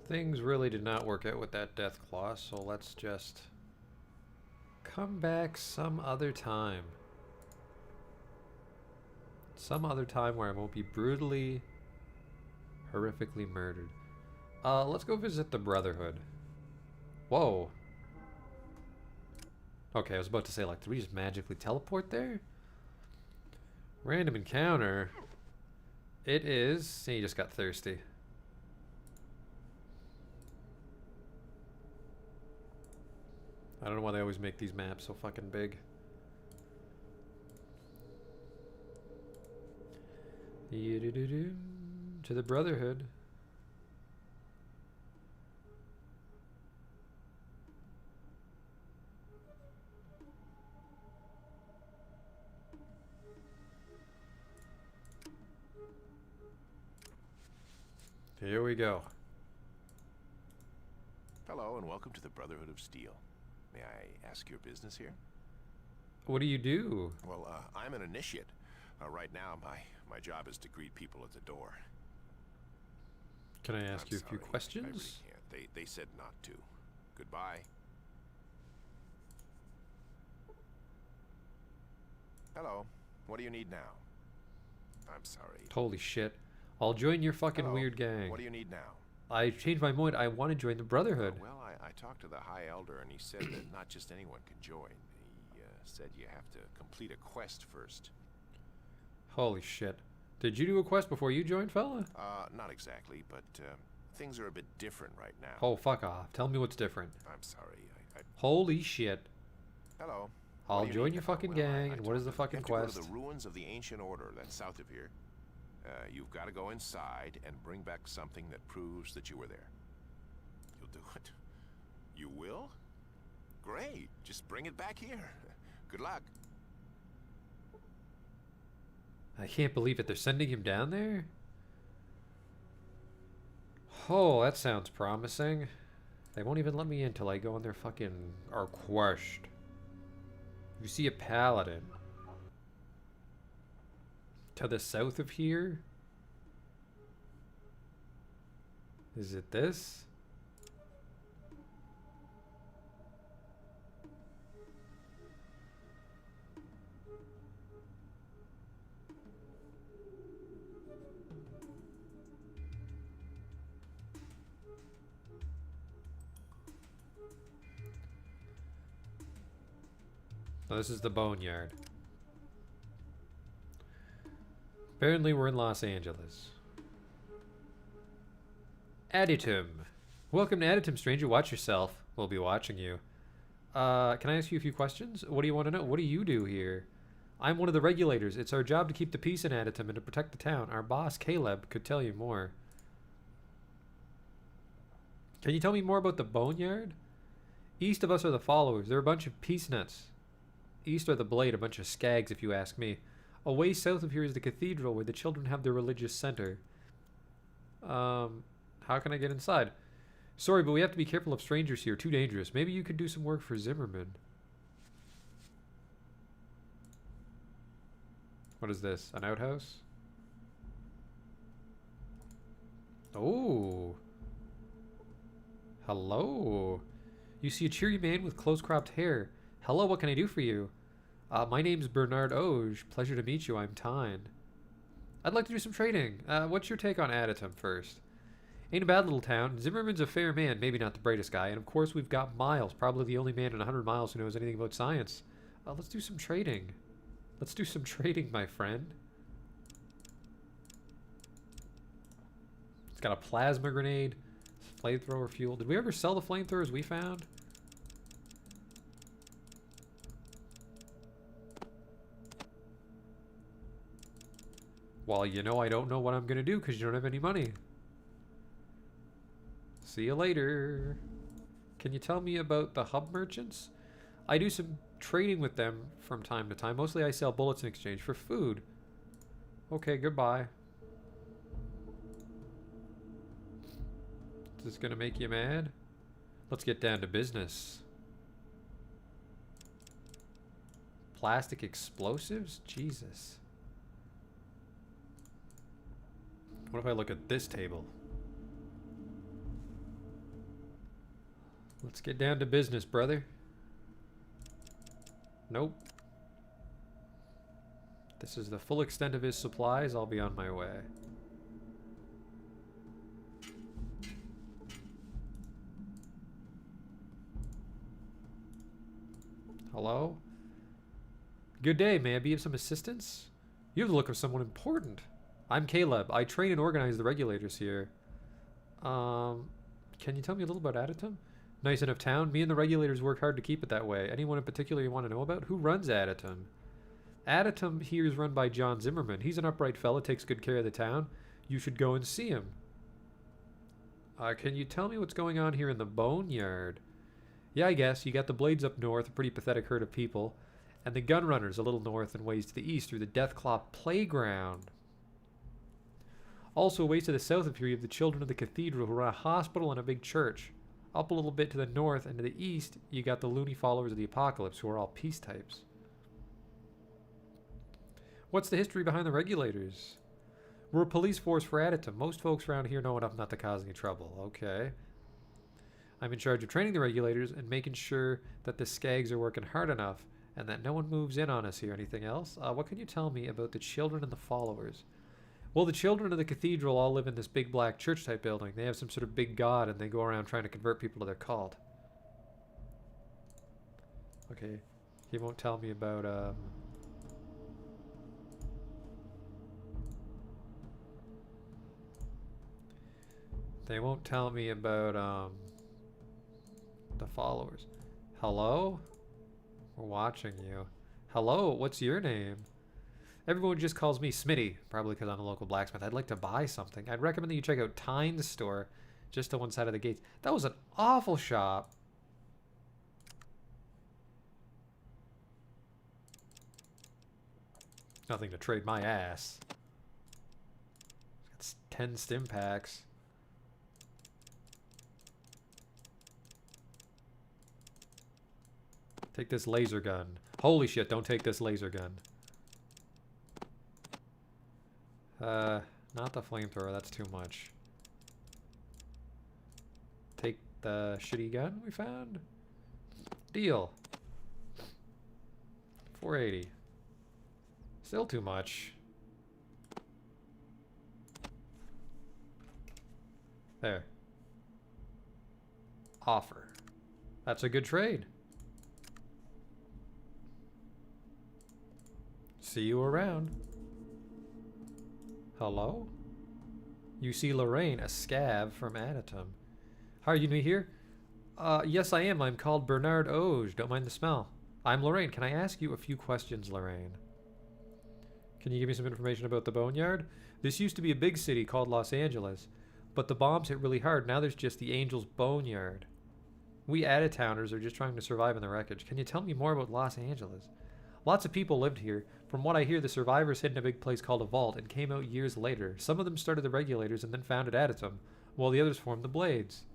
Things really did not work out with that Deathclaw, so let's just come back some other time. Some other time where I won't be brutally, horrifically murdered. Let's go visit the Brotherhood. Whoa. Okay, I was about to say, like, did we just magically teleport there? Random encounter. It is... See, he just got thirsty. I don't know why they always make these maps so fucking big. To the Brotherhood. Here we go. Hello and welcome to the Brotherhood of Steel. May I ask your business here? What do you do? Well, I'm an initiate. Right now, my job is to greet people at the door. Can I ask you a few I questions? really can't. They said not to. Goodbye. Hello. What do you need now? I'm sorry. Holy shit. I'll join your fucking Hello. weird gang. What do you need now? I changed my mind. I want to join the Brotherhood. Well, I talked to the High Elder and he said that not just anyone can join. He said you have to complete a quest first. Holy shit. Did you do a quest before you joined, fella? Not exactly, but things are a bit different right now. Oh, fuck off. Tell me what's different. I'm sorry. Holy shit. Hello. I'll join your fucking gang, and what is the fucking quest? You have to go to the ruins of the ancient order that's south of here. You've got to go inside and bring back something that proves that you were there. You'll do it. You will? Great. Just bring it back here. Good luck. I can't believe it. They're sending him down there? Oh, that sounds promising. They won't even let me in till I go on their fucking... Are quest. You see a paladin. To the south of here? Is it this? Oh, this is the boneyard. Apparently we're in Los Angeles. Adytum. Welcome to Adytum, stranger. Watch yourself. We'll be watching you. Can I ask you a few questions? What do you want to know? What do you do here? I'm one of the regulators. It's our job to keep the peace in Adytum and to protect the town. Our boss, Caleb, could tell you more. Can you tell me more about the boneyard? East of us are the followers. They're a bunch of peace nuts. East are the blade, a bunch of skags, if you ask me. Away south of here is the cathedral, where the children have their religious center. How can I get inside? Sorry, but we have to be careful of strangers here. Too dangerous. Maybe you could do some work for Zimmerman. What is this? An outhouse? Oh. Hello. You see a cheery man with close-cropped hair. Hello, what can I do for you? My name's Bernardo. Pleasure to meet you. I'm Tyne. I'd like to do some trading. What's your take on Adytum first? Ain't a bad little town. Zimmerman's a fair man, maybe not the brightest guy. And of course we've got Miles, probably the only man in 100 miles who knows anything about science. Let's do some trading. Let's do some trading, my friend. It's got a plasma grenade. Flamethrower fuel. Did we ever sell the flamethrowers we found? Well, you know I don't know what I'm going to do because you don't have any money. See you later. Can you tell me about the hub merchants? I do some trading with them from time to time. Mostly I sell bullets in exchange for food. Okay, goodbye. Is this going to make you mad? Let's get down to business. Plastic explosives? Jesus. What if I look at this table? Let's get down to business, brother. Nope. This is the full extent of his supplies. I'll be on my way. Hello? Good day. May I be of some assistance? You have the look of someone important. I'm Caleb. I train and organize the regulators here. Can you tell me a little about Adytum? Nice enough town. Me and the regulators work hard to keep it that way. Anyone in particular you want to know about? Who runs Adytum? Adytum here is run by John Zimmerman. He's an upright fella, takes good care of the town. You should go and see him. Can you tell me what's going on here in the boneyard? Yeah, I guess. You got the Blades up north, a pretty pathetic herd of people. And the Gunrunners a little north and ways to the east through the Deathclaw playground. Also, ways to the south of here, you have the Children of the Cathedral who run a hospital and a big church. Up a little bit to the north and to the east, you got the loony followers of the apocalypse who are all peace types. What's the history behind the regulators? We're a police force for Adytum. Most folks around here know enough not to cause any trouble. Okay. I'm in charge of training the regulators and making sure that the skags are working hard enough and that no one moves in on us here. Anything else? What can you tell me about the children and the followers? Well, the children of the cathedral all live in this big black church-type building. They have some sort of big god, and they go around trying to convert people to their cult. Okay. He won't tell me about, They won't tell me about, the followers. Hello? We're watching you. Hello, what's your name? Everyone just calls me Smitty, probably because I'm a local blacksmith. I'd like to buy something. I'd recommend that you check out Tyne's store, just to one side of the gates. That was an awful shop. Nothing to trade my ass. It's 10 stim packs. Take this laser gun. Holy shit, don't take this laser gun. Not the flamethrower, that's too much. Take the shitty gun we found. Deal. 480. Still too much. There. Offer. That's a good trade. See you around. Hello? You see Lorraine, a scav from Adytum. How are you new here? Yes I am. I'm called Bernardo. Don't mind the smell. I'm Lorraine. Can I ask you a few questions, Lorraine? Can you give me some information about the boneyard? This used to be a big city called Los Angeles, but the bombs hit really hard. Now there's just the Angel's Boneyard. We Adytowners are just trying to survive in the wreckage. Can you tell me more about Los Angeles? Lots of people lived here. From what I hear, the survivors hid in a big place called a vault and came out years later. Some of them started the regulators and then founded Adytum, while the others formed the Blades.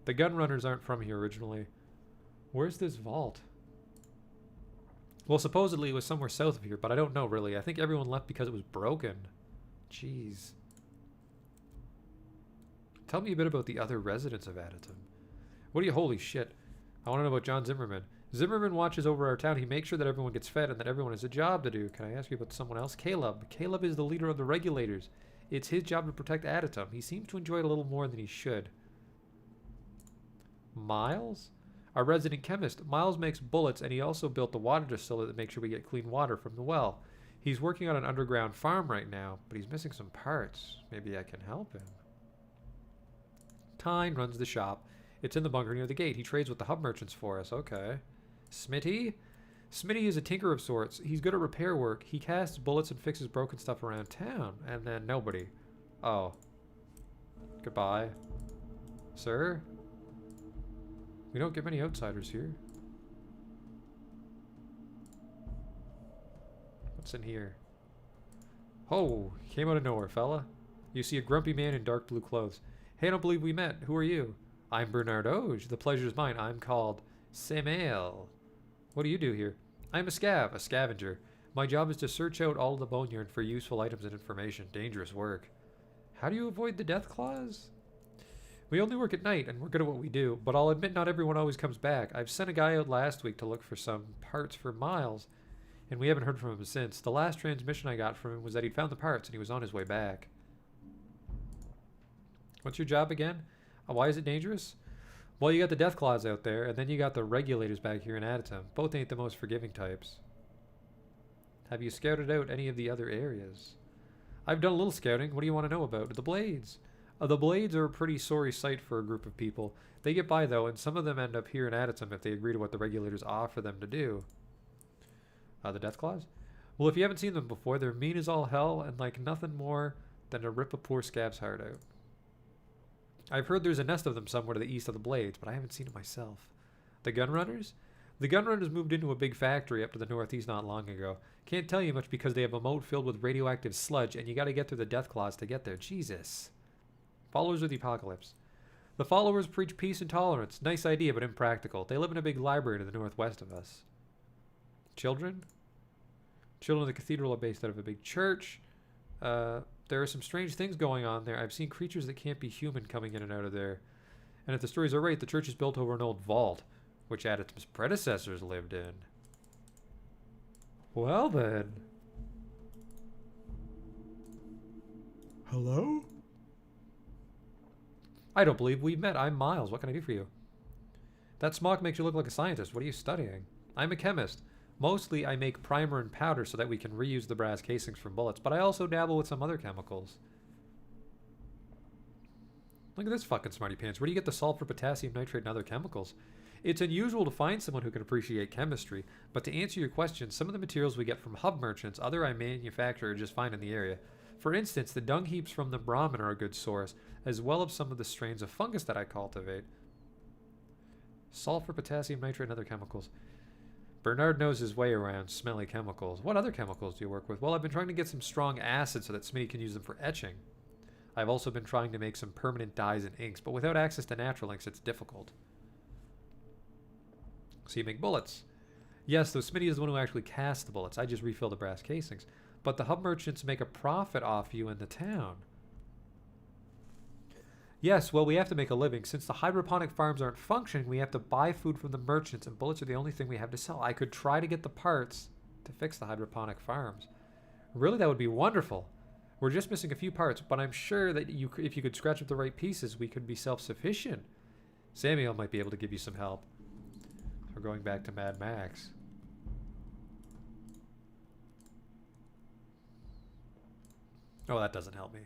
The Gunrunners aren't from here originally. Where's this vault? Well, supposedly it was somewhere south of here, but I don't know really. I think everyone left because it was broken. Jeez. Tell me a bit about the other residents of Adytum. What do you... Holy shit. I want to know about John Zimmerman. Zimmerman watches over our town. He makes sure that everyone gets fed and that everyone has a job to do. Can I ask you about someone else? Caleb. Caleb is the leader of the regulators. It's his job to protect Adytum. He seems to enjoy it a little more than he should. Miles? Our resident chemist. Miles makes bullets, and he also built the water distiller that makes sure we get clean water from the well. He's working on an underground farm right now, but he's missing some parts. Maybe I can help him. Tyne runs the shop. It's in the bunker near the gate. He trades with the hub merchants for us. Okay. Smitty? Smitty is a tinker of sorts. He's good at repair work. He casts bullets and fixes broken stuff around town. And then nobody. Oh. Goodbye. Sir? We don't get many outsiders here. What's in here? Oh, came out of nowhere, fella. You see a grumpy man in dark blue clothes. Hey, I don't believe we met. Who are you? I'm Bernardo. The pleasure's mine. I'm called Sammael. What do you do here? I'm a scavenger. My job is to search out all of the boneyard for useful items and information. Dangerous work. How do you avoid the Deathclaws? We only work at night, and we're good at what we do, but I'll admit not everyone always comes back. I've sent a guy out last week to look for some parts for Miles, and we haven't heard from him since. The last transmission I got from him was that he'd found the parts, and he was on his way back. What's your job again? Why is it dangerous? Well, you got the Deathclaws out there, and then you got the regulators back here in Adytum. Both ain't the most forgiving types. Have you scouted out any of the other areas? I've done a little scouting. What do you want to know about? The Blades. The Blades are a pretty sorry sight for a group of people. They get by, though, and some of them end up here in Adytum if they agree to what the regulators offer them to do. The Deathclaws? Well, if you haven't seen them before, they're mean as all hell and like nothing more than to rip a poor scab's heart out. I've heard there's a nest of them somewhere to the east of the Blades, but I haven't seen it myself. The Gunrunners? The Gunrunners moved into a big factory up to the northeast not long ago. Can't tell you much because they have a moat filled with radioactive sludge, and you gotta get through the Deathclaws to get there. Jesus. Followers of the Apocalypse. The followers preach peace and tolerance. Nice idea, but impractical. They live in a big library to the northwest of us. Children? Children of the Cathedral are based out of a big church. There are some strange things going on there. I've seen creatures that can't be human coming in and out of there. And if the stories are right, the church is built over an old vault, which Adytum's predecessors lived in. Well then. Hello? I don't believe we met. I'm Miles. What can I do for you? That smock makes you look like a scientist. What are you studying? I'm a chemist. Mostly I make primer and powder so that we can reuse the brass casings from bullets, but I also dabble with some other chemicals. Look at this fucking smarty pants. Where do you get the sulfur, potassium nitrate, and other chemicals? It's unusual to find someone who can appreciate chemistry, but to answer your question, some of the materials we get from hub merchants, other I manufacture, are just fine in the area. For instance, the dung heaps from the Brahmin are a good source, as well as some of the strains of fungus that I cultivate. Sulfur, potassium nitrate, and other chemicals. Bernard knows his way around smelly chemicals. What other chemicals do you work with? Well, I've been trying to get some strong acid so that Smitty can use them for etching. I've also been trying to make some permanent dyes and inks, but without access to natural inks, it's difficult. So you make bullets. Yes, though Smitty is the one who actually casts the bullets. I just refill the brass casings. But the hub merchants make a profit off you in the town. Yes, well, we have to make a living. Since the hydroponic farms aren't functioning, we have to buy food from the merchants, and bullets are the only thing we have to sell. I could try to get the parts to fix the hydroponic farms. Really, that would be wonderful. We're just missing a few parts, but I'm sure that if you could scratch up the right pieces, we could be self-sufficient. Sammael might be able to give you some help. We're going back to Mad Max. Oh, that doesn't help me.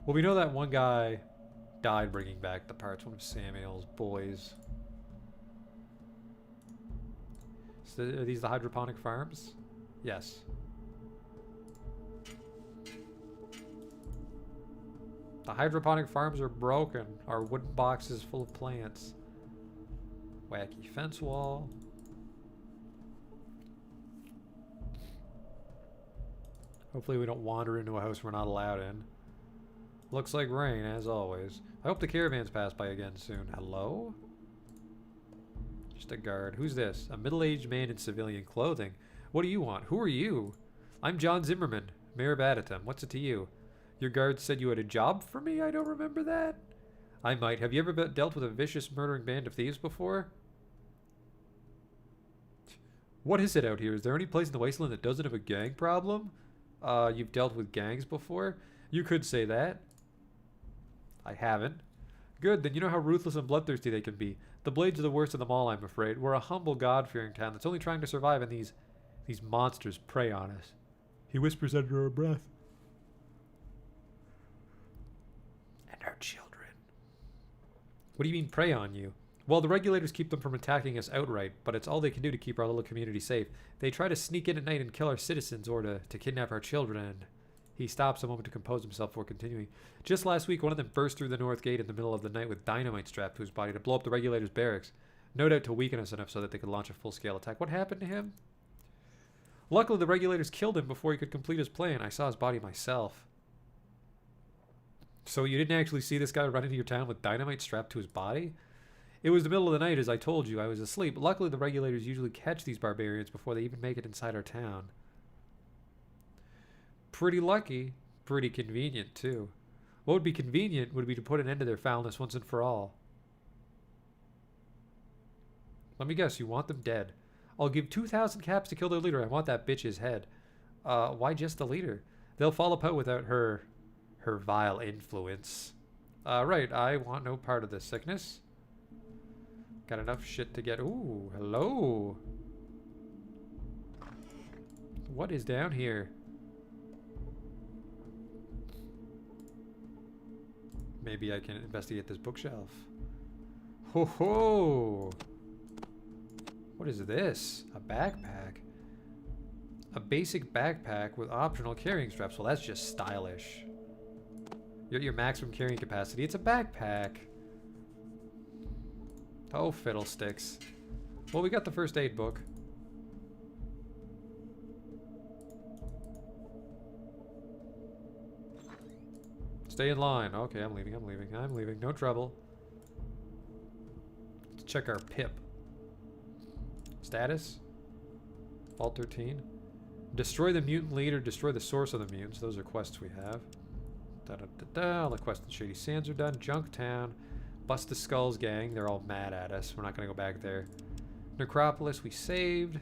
Well, we know that one guy died bringing back the parts, one of Sammael's boys. So are these the hydroponic farms? Yes. The hydroponic farms are broken. Our wooden boxes full of plants. Wacky fence wall. Hopefully we don't wander into a house we're not allowed in. Looks like rain, as always. I hope the caravans pass by again soon. Hello? Just a guard. Who's this? A middle-aged man in civilian clothing. What do you want? Who are you? I'm John Zimmerman, Mayor of Adytum. What's it to you? Your guard said you had a job for me? I don't remember that. I might. Have you ever dealt with a vicious murdering band of thieves before? What is it out here? Is there any place in the wasteland that doesn't have a gang problem? You've dealt with gangs before? You could say that. I haven't. Good, then you know how ruthless and bloodthirsty they can be. The Blades are the worst of them all, I'm afraid. We're a humble, God-fearing town that's only trying to survive, and these monsters prey on us. He whispers under her breath. And our children. What do you mean, prey on you? Well, the regulators keep them from attacking us outright, but it's all they can do to keep our little community safe. They try to sneak in at night and kill our citizens, or to kidnap our children, and... He stops a moment to compose himself before continuing. Just last week, one of them burst through the north gate in the middle of the night with dynamite strapped to his body to blow up the regulators' barracks. No doubt to weaken us enough so that they could launch a full-scale attack. What happened to him? Luckily, the regulators killed him before he could complete his plan. I saw his body myself. So you didn't actually see this guy run into your town with dynamite strapped to his body? It was the middle of the night, as I told you. I was asleep. Luckily, the regulators usually catch these barbarians before they even make it inside our town. Pretty lucky. Pretty convenient, too. What would be convenient would be to put an end to their foulness once and for all. Let me guess, you want them dead. I'll give 2,000 caps to kill their leader. I want that bitch's head. Why just the leader? They'll fall apart without her vile influence. Right, I want no part of this sickness. Got enough shit to get... Ooh, hello. What is down here? Maybe I can investigate this bookshelf. Ho ho! What is this? A backpack? A basic backpack with optional carrying straps. Well, that's just stylish. Your maximum carrying capacity. It's a backpack. Oh, fiddlesticks. Well, we got the first aid book. Stay in line. Okay, I'm leaving. No trouble. Let's check our pip. Status? Vault 13. Destroy the mutant leader. Destroy the source of the mutants. Those are quests we have. Da-da-da-da. All the quests in Shady Sands are done. Junktown. Bust the Skulls gang. They're all mad at us. We're not going to go back there. Necropolis we saved.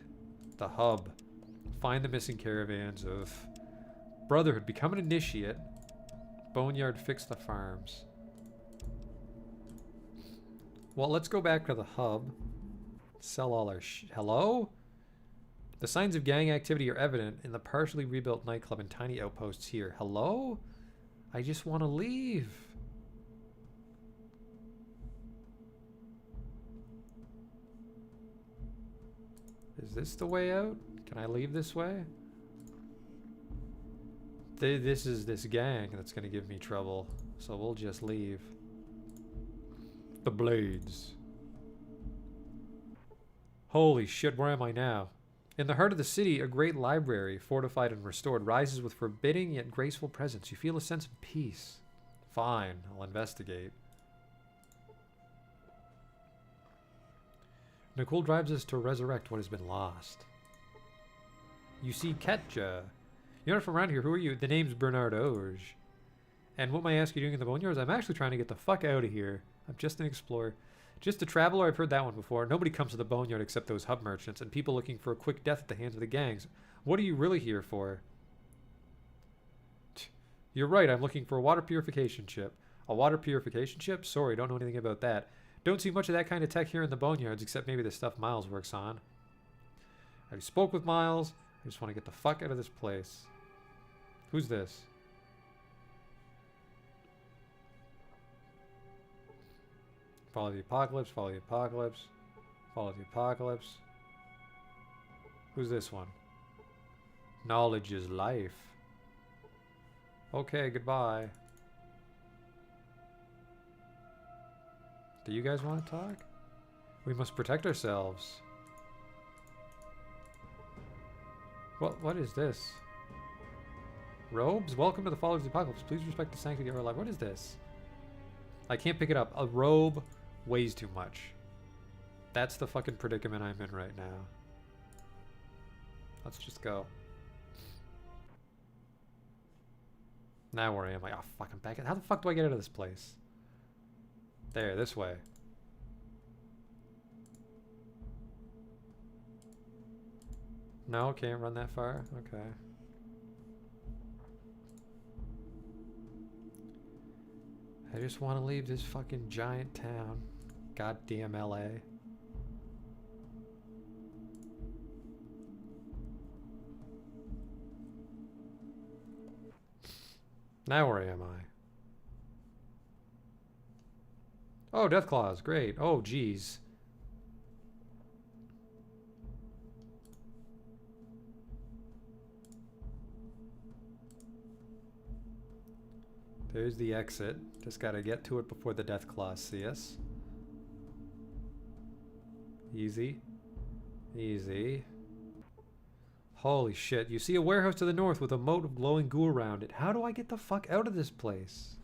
The hub. Find the missing caravans of Brotherhood. Become an initiate. Boneyard, fix the farms. Well, let's go back to the hub. Sell all our Hello? The signs of gang activity are evident in the partially rebuilt nightclub and tiny outposts here. Hello? I just want to leave. Is this the way out? Can I leave this way? This is this gang that's going to give me trouble. So we'll just leave. The Blades. Holy shit, where am I now? In the heart of the city, a great library, fortified and restored, rises with forbidding yet graceful presence. You feel a sense of peace. Fine, I'll investigate. Nicole drives us to resurrect what has been lost. You see Ketja. You're not from around here. Who are you? The name's Bernardo. And what may I ask you doing in the Boneyards? I'm actually trying to get the fuck out of here. I'm just an explorer. Just a traveler. I've heard that one before. Nobody comes to the Boneyard except those hub merchants and people looking for a quick death at the hands of the gangs. What are you really here for? You're right. I'm looking for a water purification ship. A water purification ship? Sorry, don't know anything about that. Don't see much of that kind of tech here in the Boneyards except maybe the stuff Miles works on. I already spoke with Miles. I just want to get the fuck out of this place. Who's this? Follow the apocalypse, follow the apocalypse, follow the apocalypse. Who's this one? Knowledge is life. Okay, goodbye. Do you guys want to talk? We must protect ourselves. What is this? Robes? Welcome to the followers of the apocalypse. Please respect the sanctity of our life. What is this? I can't pick it up. A robe weighs too much. That's the fucking predicament I'm in right now. Let's just go. Now where am I? Oh, fuck, I'm back. How the fuck do I get out of this place? There, this way. No, can't run that far? Okay. I just want to leave this fucking giant town. Goddamn LA. Now where am I? Oh, Deathclaws, great. Oh, geez. There's the exit. Just gotta get to it before the Deathclaws see us. Easy. Easy. Holy shit. You see a warehouse to the north with a moat of glowing goo around it. How do I get the fuck out of this place?